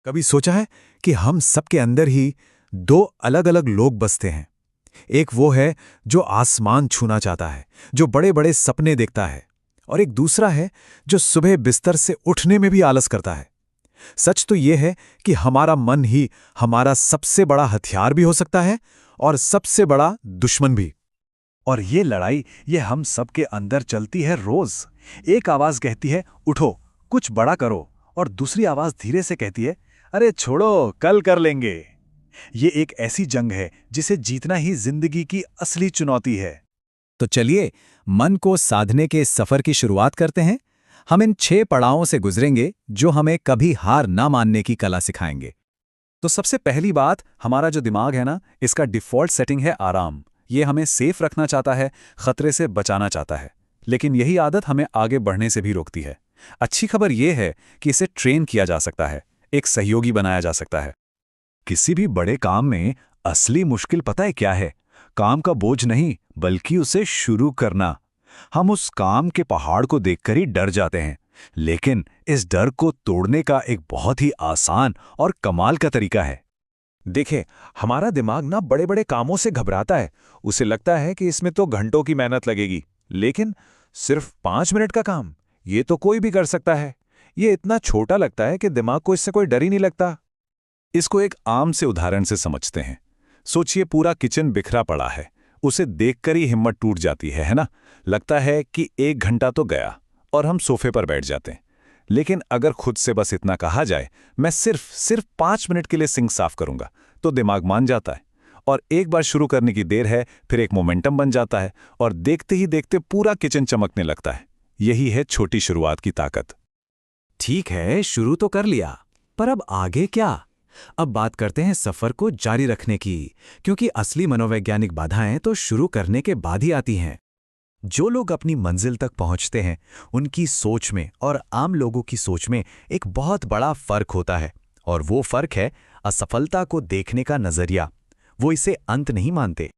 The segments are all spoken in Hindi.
कभी सोचा है कि हम सबके अंदर ही दो अलग अलग लोग बसते हैं। एक वो है जो आसमान छूना चाहता है, जो बड़े बड़े सपने देखता है, और एक दूसरा है जो सुबह बिस्तर से उठने में भी आलस करता है। सच तो ये है कि हमारा मन ही हमारा सबसे बड़ा हथियार भी हो सकता है और सबसे बड़ा दुश्मन भी। और ये लड़ाई ये हम सबके अंदर चलती है रोज। एक आवाज कहती है उठो, कुछ बड़ा करो, और दूसरी आवाज धीरे से कहती है अरे छोड़ो, कल कर लेंगे। ये एक ऐसी जंग है जिसे जीतना ही जिंदगी की असली चुनौती है। तो चलिए मन को साधने के इस सफर की शुरुआत करते हैं। हम इन 6 पड़ावों से गुजरेंगे जो हमें कभी हार ना मानने की कला सिखाएंगे। तो सबसे पहली बात, हमारा जो दिमाग है ना, इसका डिफ़ॉल्ट सेटिंग है आराम। ये हमें सेफ रखना चाहता है, खतरे से बचाना चाहता है। लेकिन यही आदत हमें आगे बढ़ने से भी रोकती है। अच्छी खबर यह है कि इसे ट्रेन किया जा सकता है, एक सहयोगी बनाया जा सकता है। किसी भी बड़े काम में असली मुश्किल पता है क्या है? काम का बोझ नहीं, बल्कि उसे शुरू करना। हम उस काम के पहाड़ को देखकर ही डर जाते हैं, लेकिन इस डर को तोड़ने का एक बहुत ही आसान और कमाल का तरीका है। देखें, हमारा दिमाग ना बड़े बड़े कामों से घबराता है। उसे लगता है कि इसमें तो घंटों की मेहनत लगेगी, लेकिन सिर्फ 5 मिनट का काम, ये तो कोई भी कर सकता है। ये इतना छोटा लगता है कि दिमाग को इससे कोई डर ही नहीं लगता। इसको एक आम से उदाहरण से समझते हैं। सोचिए, पूरा किचन बिखरा पड़ा है। उसे देखकर ही हिम्मत टूट जाती है ना? लगता है कि 1 घंटा तो गया, और हम सोफे पर बैठ जाते हैं। लेकिन अगर खुद से बस इतना कहा जाए, मैं सिर्फ 5 मिनट के लिए सिंक साफ करूंगा, तो दिमाग मान जाता है। और एक बार शुरू करने की देर है, फिर एक मोमेंटम बन जाता है, और देखते ही देखते पूरा किचन चमकने लगता है। यही है छोटी शुरुआत की ताकत। ठीक है, शुरू तो कर लिया, पर अब आगे क्या? अब बात करते हैं सफर को जारी रखने की, क्योंकि असली मनोवैज्ञानिक बाधाएं तो शुरू करने के बाद ही आती हैं। जो लोग अपनी मंजिल तक पहुंचते हैं, उनकी सोच में और आम लोगों की सोच में एक बहुत बड़ा फर्क होता है, और वो फर्क है असफलता को देखने का नजरिया। वो इसे अंत नहीं मानते।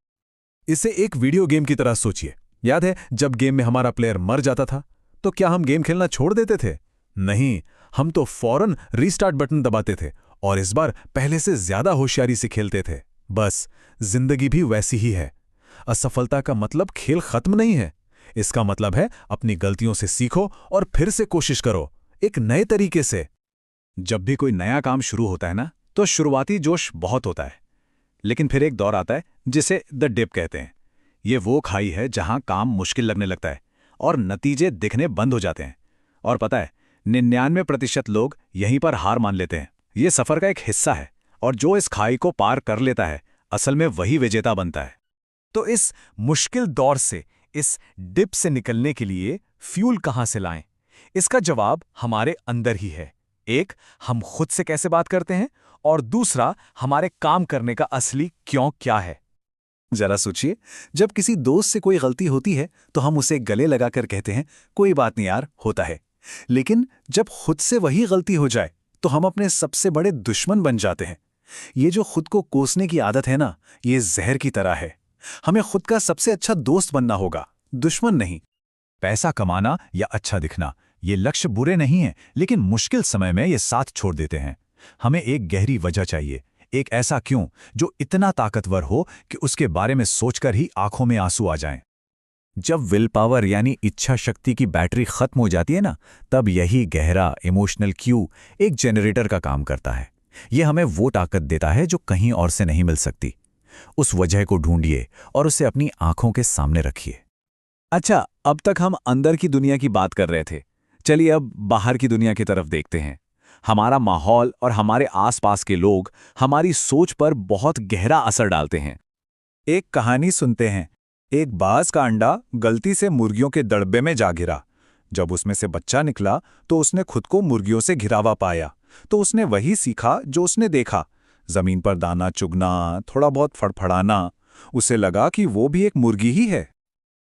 इसे एक वीडियो गेम की तरह सोचिए। याद है जब गेम में हमारा प्लेयर मर जाता था, तो क्या हम गेम खेलना छोड़ देते थे? नहीं, हम तो फौरन रीस्टार्ट बटन दबाते थे, और इस बार पहले से ज्यादा होशियारी से खेलते थे। बस जिंदगी भी वैसी ही है। असफलता का मतलब खेल खत्म नहीं है। इसका मतलब है अपनी गलतियों से सीखो और फिर से कोशिश करो, एक नए तरीके से। जब भी कोई नया काम शुरू होता है ना, तो शुरुआती जोश बहुत होता है। लेकिन फिर एक दौर आता है जिसे द डिप कहते हैं। ये वो खाई है जहां काम मुश्किल लगने लगता है और नतीजे दिखने बंद हो जाते हैं। और पता है, 99% लोग यहीं पर हार मान लेते हैं। ये सफर का एक हिस्सा है, और जो इस खाई को पार कर लेता है, असल में वही विजेता बनता है। तो इस मुश्किल दौर से, इस डिप से निकलने के लिए फ्यूल कहां से लाएं? इसका जवाब हमारे अंदर ही है। एक, हम खुद से कैसे बात करते हैं, और दूसरा, हमारे काम करने का असली क्यों क्या है। जरा सोचिए, जब किसी दोस्त से कोई गलती होती है तो हम उसे गले लगाकर कहते हैं कोई बात नहीं यार, होता है। लेकिन जब खुद से वही गलती हो जाए तो हम अपने सबसे बड़े दुश्मन बन जाते हैं। ये जो खुद को कोसने की आदत है ना, ये जहर की तरह है। हमें खुद का सबसे अच्छा दोस्त बनना होगा, दुश्मन नहीं। पैसा कमाना या अच्छा दिखना, ये लक्ष्य बुरे नहीं हैं, लेकिन मुश्किल समय में ये साथ छोड़ देते हैं। हमें एक गहरी वजह चाहिए, एक ऐसा क्यों जो इतना ताकतवर हो कि उसके बारे में सोचकर ही आंखों में आंसू आ जाएं। जब विल पावर यानी इच्छा शक्ति की बैटरी खत्म हो जाती है ना, तब यही गहरा इमोशनल क्यू एक जनरेटर का काम करता है। यह हमें वो ताकत देता है जो कहीं और से नहीं मिल सकती। उस वजह को ढूंढिए और उसे अपनी आंखों के सामने रखिए। अच्छा, अब तक हम अंदर की दुनिया की बात कर रहे थे। चलिए अब बाहर की दुनिया की तरफ देखते हैं। हमारा माहौल और हमारे आसपास के लोग हमारी सोच पर बहुत गहरा असर डालते हैं। एक कहानी सुनते हैं। एक बाज का अंडा गलती से मुर्गियों के दड़बे में जा गिरा। जब उसमें से बच्चा निकला तो उसने खुद को मुर्गियों से घिरावा पाया। तो उसने वही सीखा जो उसने देखा, जमीन पर दाना चुगना, थोड़ा बहुत फड़फड़ाना। उसे लगा कि वो भी एक मुर्गी ही है।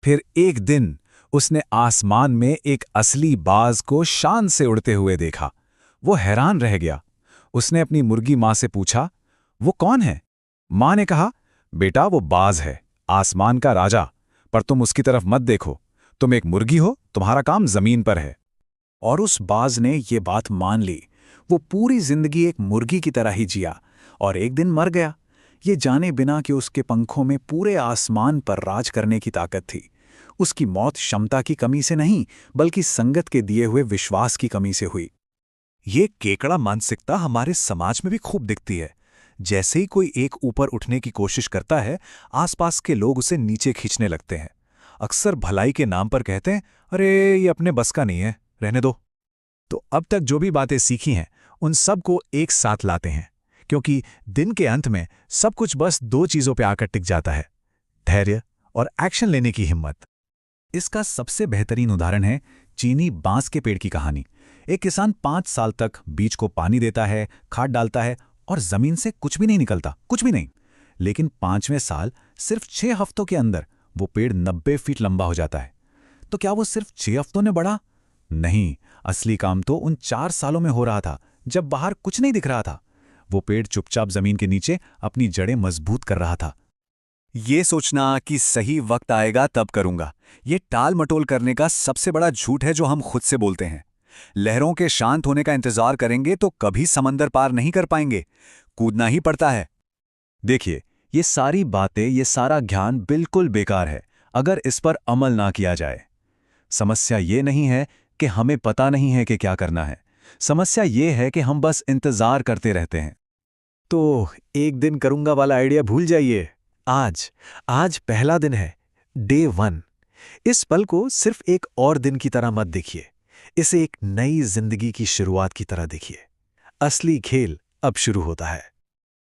फिर एक दिन उसने आसमान में एक असली बाज को शान से उड़ते हुए देखा। वो हैरान रह गया। उसने अपनी मुर्गी माँ से पूछा, वो कौन है? माँ ने कहा, बेटा वो बाज है, आसमान का राजा, पर तुम उसकी तरफ मत देखो। तुम एक मुर्गी हो, तुम्हारा काम जमीन पर है। और उस बाज ने ये बात मान ली। वो पूरी जिंदगी एक मुर्गी की तरह ही जिया और एक दिन मर गया, ये जाने बिना कि उसके पंखों में पूरे आसमान पर राज करने की ताकत थी। उसकी मौत क्षमता की कमी से नहीं, बल्कि संगत के दिए हुए विश्वास की कमी से हुई। ये केकड़ा मानसिकता हमारे समाज में भी खूब दिखती है। जैसे ही कोई एक ऊपर उठने की कोशिश करता है, आसपास के लोग उसे नीचे खींचने लगते हैं। अक्सर भलाई के नाम पर कहते हैं, अरे ये अपने बस का नहीं है, रहने दो। तो अब तक जो भी बातें सीखी हैं उन सब को एक साथ लाते हैं, क्योंकि दिन के अंत में सब कुछ बस दो चीजों पे आकर टिक जाता है, धैर्य और एक्शन लेने की हिम्मत। इसका सबसे बेहतरीन उदाहरण है चीनी बांस के पेड़ की कहानी। एक किसान 5 साल तक बीज को पानी देता है, खाद डालता है और जमीन से कुछ भी नहीं निकलता, कुछ भी नहीं। लेकिन 5वें साल सिर्फ 6 हफ्तों के अंदर वो पेड़ 90 फीट लंबा हो जाता है। तो क्या वो सिर्फ 6 हफ्तों में बढ़ा? नहीं, असली काम तो उन 4 सालों में हो रहा था, जब बाहर कुछ नहीं दिख रहा था। वो पेड़ चुपचाप जमीन के नीचे अपनी जड़ें मजबूत कर रहा था। ये सोचना कि सही वक्त आएगा तब करूंगा, ये टाल मटोल करने का सबसे बड़ा झूठ है जो हम खुद से बोलते हैं। लहरों के शांत होने का इंतजार करेंगे तो कभी समंदर पार नहीं कर पाएंगे, कूदना ही पड़ता है। देखिए, ये सारी बातें, ये सारा ज्ञान बिल्कुल बेकार है अगर इस पर अमल ना किया जाए। समस्या ये नहीं है कि हमें पता नहीं है कि क्या करना है, समस्या ये है कि हम बस इंतजार करते रहते हैं। तो एक दिन करूंगा वाला आइडिया भूल जाइए। आज पहला दिन है, डे 1। इस पल को सिर्फ एक और दिन की तरह मत देखिए, इसे एक नई जिंदगी की शुरुआत की तरह देखिए। असली खेल अब शुरू होता है।